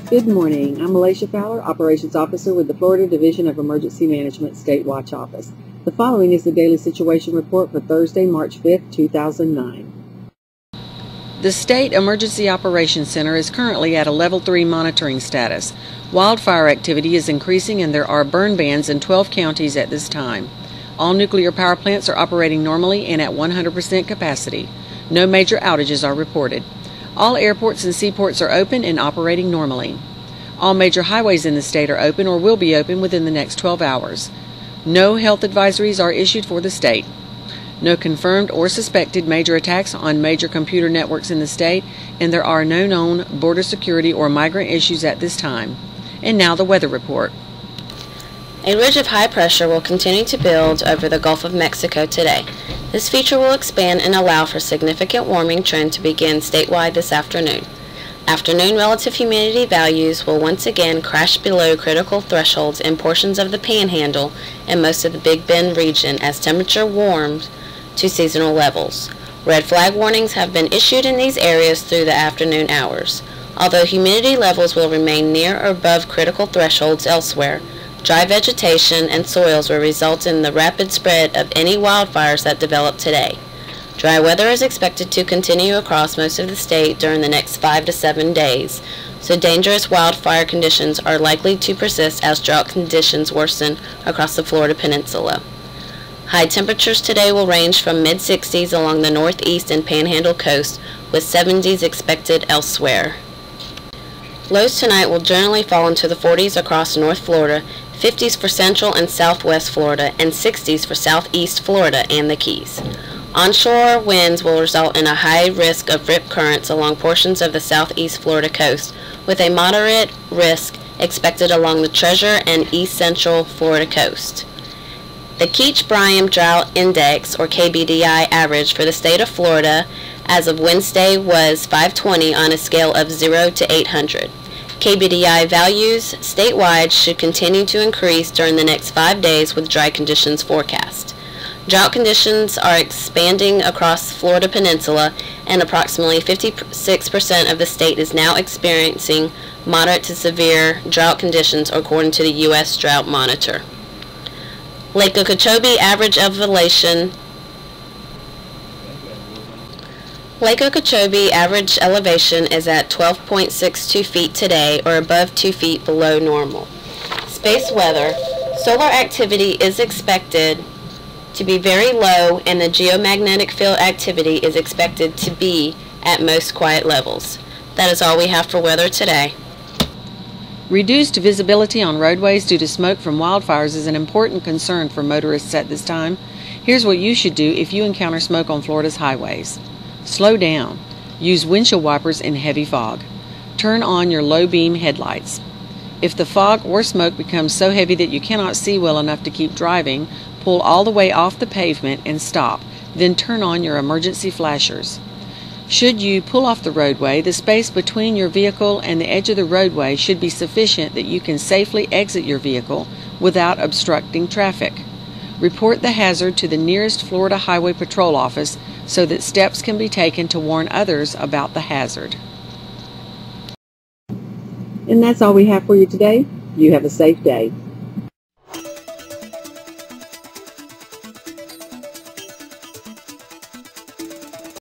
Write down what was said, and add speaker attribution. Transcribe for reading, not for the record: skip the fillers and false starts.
Speaker 1: Good morning. I'm Malaysia Fowler, Operations Officer with the Florida Division of Emergency Management State Watch Office. The following is the Daily Situation Report for Thursday, March 5, 2009.
Speaker 2: The State Emergency Operations Center is currently at a Level 3 monitoring status. Wildfire activity is increasing and there are burn bans in 12 counties at this time. All nuclear power plants are operating normally and at 100% capacity. No major outages are reported. All airports and seaports are open and operating normally. All major highways in the state are open or will be open within the next 12 hours. No health advisories are issued for the state. No confirmed or suspected major attacks on major computer networks in the state, and there are no known border security or migrant issues at this time. And now the weather report.
Speaker 3: A ridge of high pressure will continue to build over the Gulf of Mexico today. This feature will expand and allow for significant warming trend to begin statewide this afternoon. Afternoon relative humidity values will once again crash below critical thresholds in portions of the Panhandle and most of the Big Bend region as temperature warms to seasonal levels. Red flag warnings have been issued in these areas through the afternoon hours. Although humidity levels will remain near or above critical thresholds elsewhere, dry vegetation and soils will result in the rapid spread of any wildfires that develop today. Dry weather is expected to continue across most of the state during the next 5 to 7 days, so dangerous wildfire conditions are likely to persist as drought conditions worsen across the Florida Peninsula. High temperatures today will range from mid-60s along the northeast and Panhandle coast, with 70s expected elsewhere. Lows tonight will generally fall into the 40s across North Florida, 50s for Central and Southwest Florida, and 60s for Southeast Florida and the Keys. Onshore winds will result in a high risk of rip currents along portions of the Southeast Florida coast, with a moderate risk expected along the Treasure and East Central Florida coast. The Keach-Bryan Drought Index, or KBDI, average for the state of Florida as of Wednesday was 520 on a scale of 0 to 800. KBDI values statewide should continue to increase during the next 5 days with dry conditions forecast. Drought conditions are expanding across the Florida Peninsula, and approximately 56% of the state is now experiencing moderate to severe drought conditions according to the U.S. Drought Monitor. Lake Okeechobee average elevation is at 12.62 feet today, or above 2 feet below normal. Space weather. Solar activity is expected to be very low, and the geomagnetic field activity is expected to be at most quiet levels. That is all we have for weather today.
Speaker 2: Reduced visibility on roadways due to smoke from wildfires is an important concern for motorists at this time. Here's what you should do if you encounter smoke on Florida's highways. Slow down. Use windshield wipers in heavy fog. Turn on your low beam headlights. If the fog or smoke becomes so heavy that you cannot see well enough to keep driving, pull all the way off the pavement and stop. Then turn on your emergency flashers. Should you pull off the roadway, the space between your vehicle and the edge of the roadway should be sufficient that you can safely exit your vehicle without obstructing traffic. Report the hazard to the nearest Florida Highway Patrol office so that steps can be taken to warn others about the hazard.
Speaker 1: And that's all we have for you today. You have a safe day.